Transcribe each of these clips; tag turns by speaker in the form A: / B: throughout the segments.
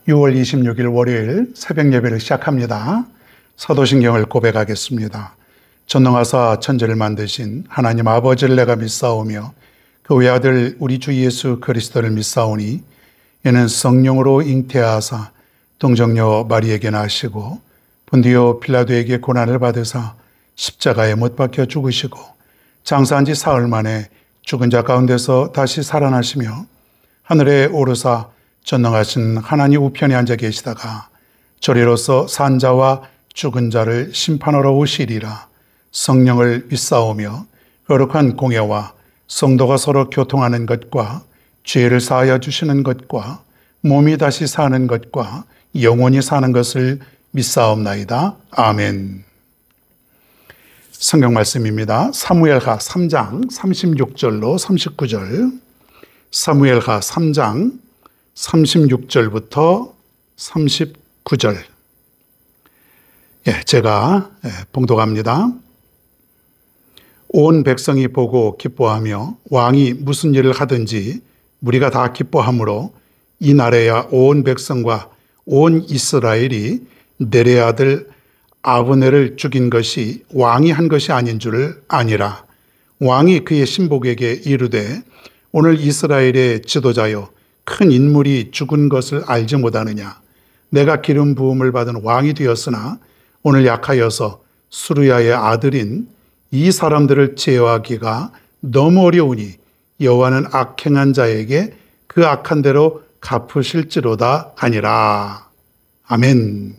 A: 6월 26일 월요일 새벽 예배를 시작합니다. 사도신경을 고백하겠습니다. 전능하사 천지를 만드신 하나님 아버지를 내가 믿사오며 그 외아들 우리 주 예수 그리스도를 믿사오니 이는 성령으로 잉태하사 동정녀 마리에게 나시고 본디오 빌라도에게 고난을 받으사 십자가에 못 박혀 죽으시고 장사한 지 사흘 만에 죽은 자 가운데서 다시 살아나시며 하늘에 오르사 전능하신 하나님 우편에 앉아 계시다가 저리로서 산 자와 죽은 자를 심판하러 오시리라. 성령을 믿사오며 거룩한 공예와 성도가 서로 교통하는 것과 죄를 사하여 주시는 것과 몸이 다시 사는 것과 영원히 사는 것을 믿사옵나이다. 아멘. 성경 말씀입니다. 사무엘하 3장 36절로 39절. 사무엘하 3장 36절부터 39절. 제가 봉독합니다. 온 백성이 보고 기뻐하며 왕이 무슨 일을 하든지 무리가 다 기뻐하므로 이날에야 온 백성과 온 이스라엘이 네레의 아들 아브넬을 죽인 것이 왕이 한 것이 아닌 줄을 아니라. 왕이 그의 신복에게 이르되 오늘 이스라엘의 지도자여 큰 인물이 죽은 것을 알지 못하느냐. 내가 기름 부음을 받은 왕이 되었으나 오늘 약하여서 수르야의 아들인 이 사람들을 제어하기가 너무 어려우니 여호와는 악행한 자에게 그 악한 대로 갚으실지로다 하니라. 아멘.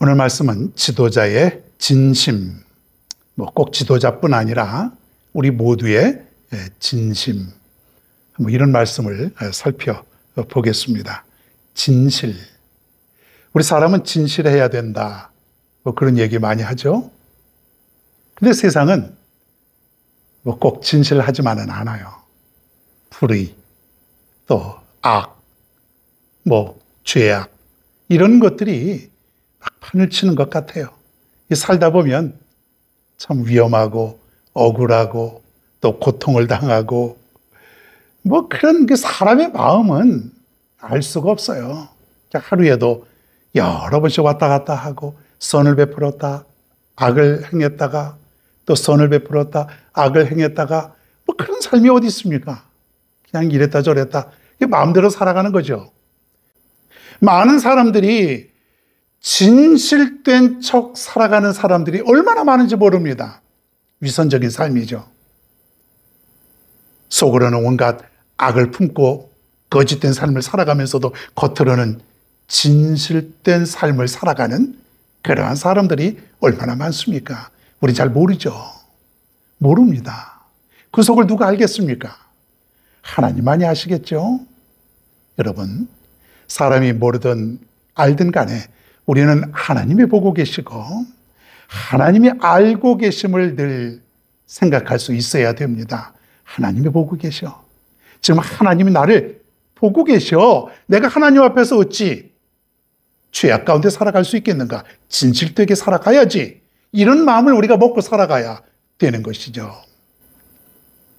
A: 오늘 말씀은 지도자의 진심, 꼭 지도자뿐 아니라 우리 모두의 진심, 이런 말씀을 살펴보겠습니다. 진실. 우리 사람은 진실해야 된다. 그런 얘기 많이 하죠. 근데 세상은 꼭 진실하지만은 않아요. 불의, 또 악, 죄악, 이런 것들이 막 판을 치는 것 같아요. 살다 보면 참 위험하고 억울하고 또 고통을 당하고 그런 게 사람의 마음은 알 수가 없어요. 하루에도 여러 번씩 왔다 갔다 하고 선을 베풀었다 악을 행했다가 또 선을 베풀었다 악을 행했다가 그런 삶이 어디 있습니까? 그냥 이랬다 저랬다 마음대로 살아가는 거죠. 많은 사람들이 진실된 척 살아가는 사람들이 얼마나 많은지 모릅니다. 위선적인 삶이죠. 속으로는 온갖 악을 품고 거짓된 삶을 살아가면서도 겉으로는 진실된 삶을 살아가는 그러한 사람들이 얼마나 많습니까? 우리 잘 모르죠. 모릅니다. 그 속을 누가 알겠습니까? 하나님만이 아시겠죠? 여러분, 사람이 모르든 알든 간에 우리는 하나님이 보고 계시고 하나님이 알고 계심을 늘 생각할 수 있어야 됩니다. 하나님이 보고 계셔. 지금 하나님이 나를 보고 계셔. 내가 하나님 앞에서 어찌 죄악 가운데 살아갈 수 있겠는가? 진실되게 살아가야지. 이런 마음을 우리가 먹고 살아가야 되는 것이죠.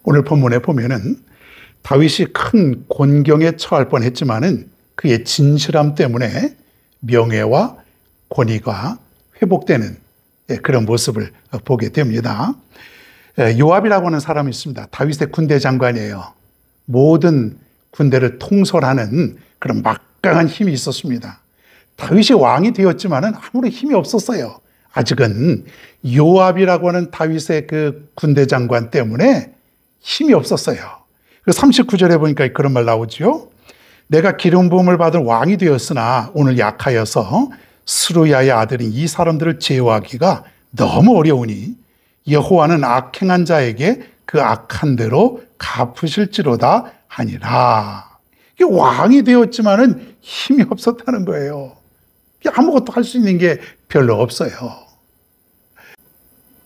A: 오늘 본문에 보면은 다윗이 큰 곤경에 처할 뻔했지만은 그의 진실함 때문에 명예와 권위가 회복되는 그런 모습을 보게 됩니다. 요압이라고 하는 사람이 있습니다. 다윗의 군대 장관이에요. 모든 군대를 통솔하는 그런 막강한 힘이 있었습니다. 다윗이 왕이 되었지만은 아무리 힘이 없었어요. 아직은 요압이라고 하는 다윗의 그 군대 장관 때문에 힘이 없었어요. 39절에 보니까 그런 말 나오죠. 내가 기름 부음을 받은 왕이 되었으나 오늘 약하여서 스루야의 아들인 이 사람들을 제어하기가 너무 어려우니 여호와는 악행한 자에게 그 악한 대로 갚으실지로다 하니라. 왕이 되었지만은 힘이 없었다는 거예요. 아무것도 할 수 있는 게 별로 없어요.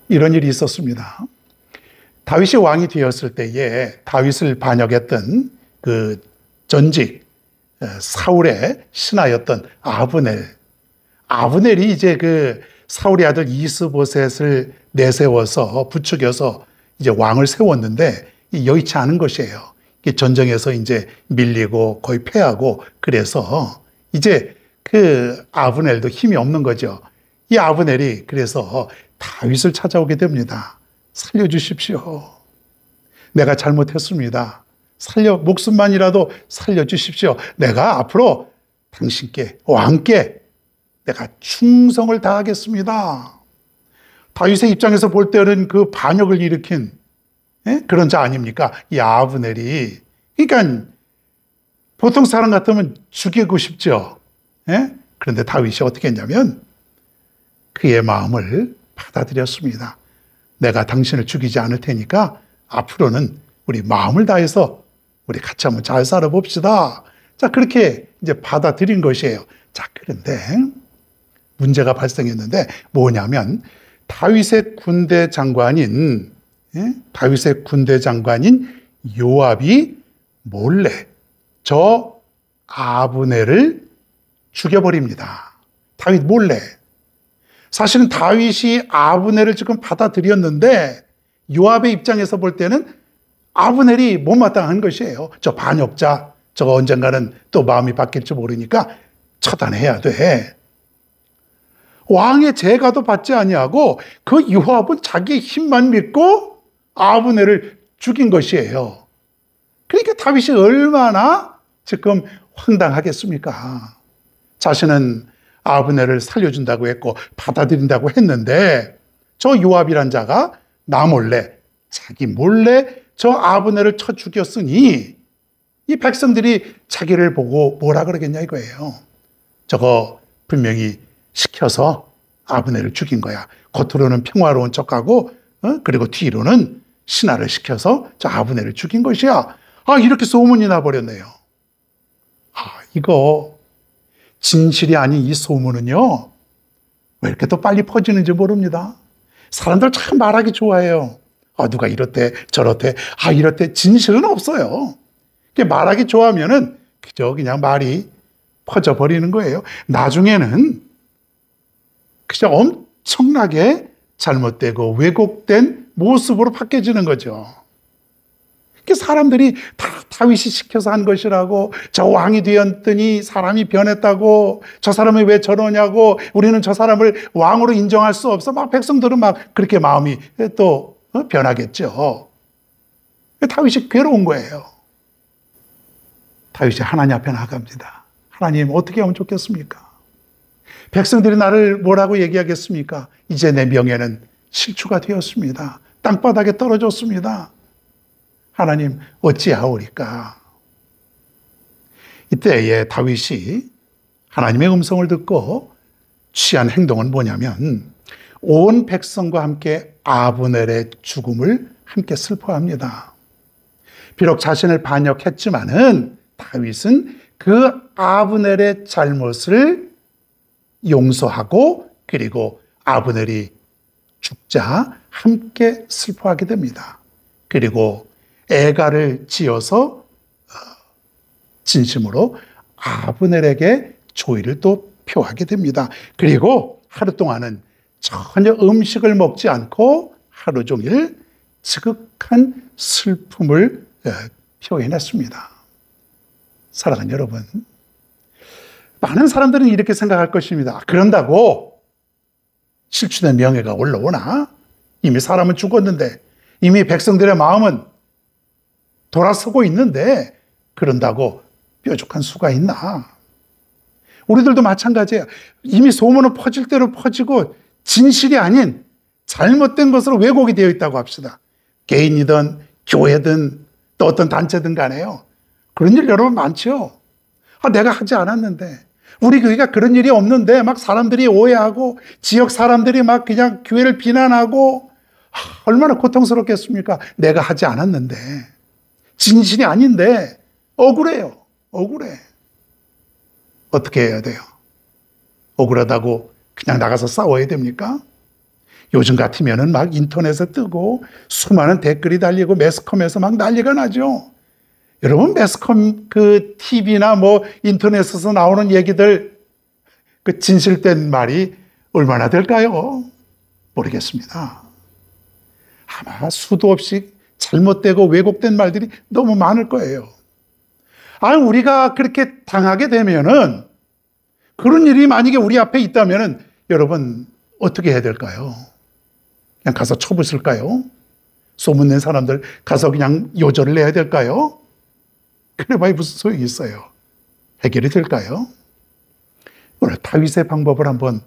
A: 이런 일이 있었습니다. 다윗이 왕이 되었을 때에 다윗을 반역했던 그 전직 사울의 신하였던 아브넬이 이제 그 사울의 아들 이스보셋을 내세워서 부추겨서 이제 왕을 세웠는데 여의치 않은 것이에요. 전쟁에서 이제 밀리고 거의 패하고 그래서 이제 그 아브넬도 힘이 없는 거죠. 이 아브넬이 그래서 다윗을 찾아오게 됩니다. 살려주십시오. 내가 잘못했습니다. 목숨만이라도 살려주십시오. 내가 앞으로 당신께, 왕께 내가 충성을 다하겠습니다. 다윗의 입장에서 볼 때는 그 반역을 일으킨 그런 자 아닙니까? 이 아브넬이. 그러니까 보통 사람 같으면 죽이고 싶죠. 그런데 다윗이 어떻게 했냐면 그의 마음을 받아들였습니다. 내가 당신을 죽이지 않을 테니까 앞으로는 우리 마음을 다해서 우리 같이 한번 잘 살아봅시다. 자, 그렇게 이제 받아들인 것이에요. 자, 그런데 문제가 발생했는데 뭐냐면 다윗의 군대 장관인 요압이 몰래 저 아브넬을 죽여버립니다. 다윗 몰래. 사실은 다윗이 아브넬을 지금 받아들였는데 요압의 입장에서 볼 때는 아브넬이 못마땅한 것이에요. 저 반역자, 저거 언젠가는 또 마음이 바뀔지 모르니까 처단해야 돼. 왕의 제가도 받지 아니하고 그 요압은 자기 힘만 믿고 아브넬을 죽인 것이에요. 그러니까 다윗이 얼마나 지금 황당하겠습니까? 자신은 아브넬을 살려준다고 했고 받아들인다고 했는데 저 요압이란 자가 나 몰래, 자기 몰래 저 아브넬을 쳐 죽였으니 이 백성들이 자기를 보고 뭐라 그러겠냐 이거예요. 저거 분명히 시켜서 아브넬을 죽인 거야. 겉으로는 평화로운 척하고 그리고 뒤로는 신하를 시켜서 저 아브넬을 죽인 것이야. 이렇게 소문이 나버렸네요. 이거 진실이 아닌 이 소문은요, 왜 이렇게 또 빨리 퍼지는지 모릅니다. 사람들 참 말하기 좋아해요. 누가 이렇대 저렇대 이렇대. 진실은 없어요. 말하기 좋아하면은 그냥 말이 퍼져버리는 거예요. 나중에는 그저 엄청나게 잘못되고 왜곡된 모습으로 바뀌어지는 거죠. 사람들이 다 다윗이 시켜서 한 것이라고, 저 왕이 되었더니 사람이 변했다고, 저 사람이 왜 저러냐고, 우리는 저 사람을 왕으로 인정할 수 없어. 백성들은 그렇게 마음이 또 변하겠죠. 다윗이 괴로운 거예요. 다윗이 하나님 앞에 나갑니다. 하나님, 어떻게 하면 좋겠습니까? 백성들이 나를 뭐라고 얘기하겠습니까? 이제 내 명예는 실추가 되었습니다. 땅바닥에 떨어졌습니다. 하나님, 어찌하오리까? 이때에 다윗이 하나님의 음성을 듣고 취한 행동은 뭐냐면 온 백성과 함께 아브넬의 죽음을 함께 슬퍼합니다. 비록 자신을 반역했지만은 다윗은 그 아브넬의 잘못을 용서하고 그리고 아브넬이 죽자 함께 슬퍼하게 됩니다. 그리고 애가를 지어서 진심으로 아브넬에게 조의를 또 표하게 됩니다. 그리고 하루 동안은 전혀 음식을 먹지 않고 하루 종일 지극한 슬픔을 표현했습니다. 사랑하는 여러분, 많은 사람들은 이렇게 생각할 것입니다. 그런다고 실추된 명예가 올라오나? 이미 사람은 죽었는데, 이미 백성들의 마음은 돌아서고 있는데 그런다고 뾰족한 수가 있나? 우리들도 마찬가지예요. 이미 소문은 퍼질 대로 퍼지고 진실이 아닌 잘못된 것으로 왜곡이 되어 있다고 합시다. 개인이든 교회든 또 어떤 단체든 간에요. 그런 일 여러분 많죠. 내가 하지 않았는데, 우리 교회가 그런 일이 없는데 막 사람들이 오해하고 지역 사람들이 막 그냥 교회를 비난하고 얼마나 고통스럽겠습니까? 내가 하지 않았는데, 진실이 아닌데 억울해요. 억울해. 어떻게 해야 돼요? 억울하다고 그냥 나가서 싸워야 됩니까? 요즘 같으면은 막 인터넷에 뜨고 수많은 댓글이 달리고 매스컴에서 막 난리가 나죠. 여러분, 매스컴 그 TV나 인터넷에서 나오는 얘기들, 그 진실된 말이 얼마나 될까요? 모르겠습니다. 아마 수도 없이 잘못되고 왜곡된 말들이 너무 많을 거예요. 우리가 그렇게 당하게 되면은, 그런 일이 만약에 우리 앞에 있다면은 여러분 어떻게 해야 될까요? 그냥 가서 쳐부술까요? 소문낸 사람들 가서 그냥 요절을 내야 될까요? 그래봐야 무슨 소용이 있어요? 해결이 될까요? 오늘 다윗의 방법을 한번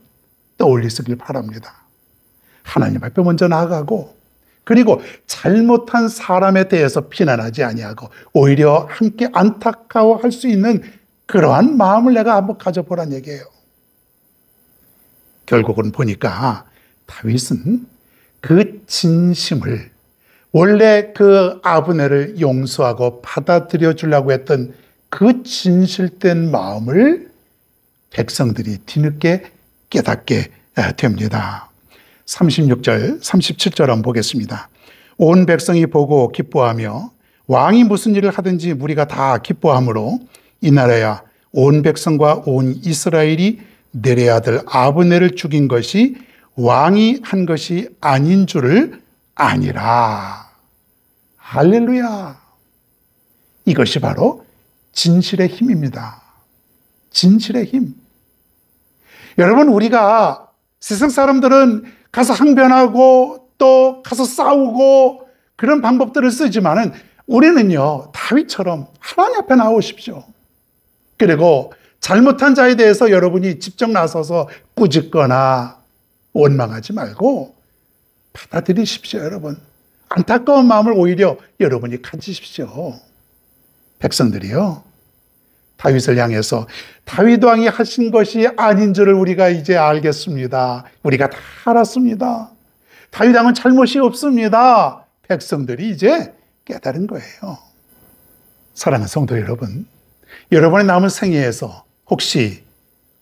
A: 떠올리시길 바랍니다. 하나님 앞에 먼저 나아가고, 그리고 잘못한 사람에 대해서 비난하지 아니하고 오히려 함께 안타까워할 수 있는 그러한 마음을 내가 한번 가져보란 얘기예요. 결국은 보니까 다윗은 그 진심을, 원래 그 아브넬을 용서하고 받아들여 주려고 했던 그 진실된 마음을 백성들이 뒤늦게 깨닫게 됩니다. 36절, 37절 한번 보겠습니다. 온 백성이 보고 기뻐하며 왕이 무슨 일을 하든지 무리가 다 기뻐하므로 이 나라야 온 백성과 온 이스라엘이 네레 아들 아브넬을 죽인 것이 왕이 한 것이 아닌 줄을 아니라. 할렐루야. 이것이 바로 진실의 힘입니다. 진실의 힘. 여러분, 우리가 세상 사람들은 가서 항변하고 또 가서 싸우고 그런 방법들을 쓰지만은 우리는요, 다윗처럼 하나님 앞에 나오십시오. 그리고 잘못한 자에 대해서 여러분이 직접 나서서 꾸짖거나 원망하지 말고 받아들이십시오, 여러분. 안타까운 마음을 오히려 여러분이 가지십시오. 백성들이요, 다윗을 향해서 다윗 왕이 하신 것이 아닌 줄을 우리가 이제 알겠습니다. 우리가 다 알았습니다. 다윗 왕은 잘못이 없습니다. 백성들이 이제 깨달은 거예요. 사랑하는 성도 여러분, 여러분의 남은 생애에서 혹시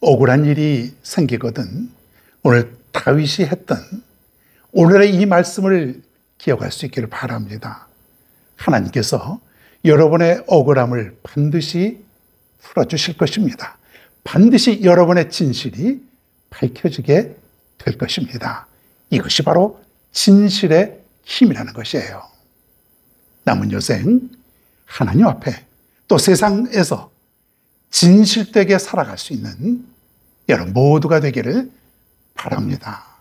A: 억울한 일이 생기거든 오늘 다윗이 했던 오늘의 이 말씀을 기억할 수 있기를 바랍니다. 하나님께서 여러분의 억울함을 반드시 풀어주실 것입니다. 반드시 여러분의 진실이 밝혀지게 될 것입니다. 이것이 바로 진실의 힘이라는 것이에요. 남은 여생 하나님 앞에 또 세상에서 진실되게 살아갈 수 있는 여러분 모두가 되기를 바랍니다.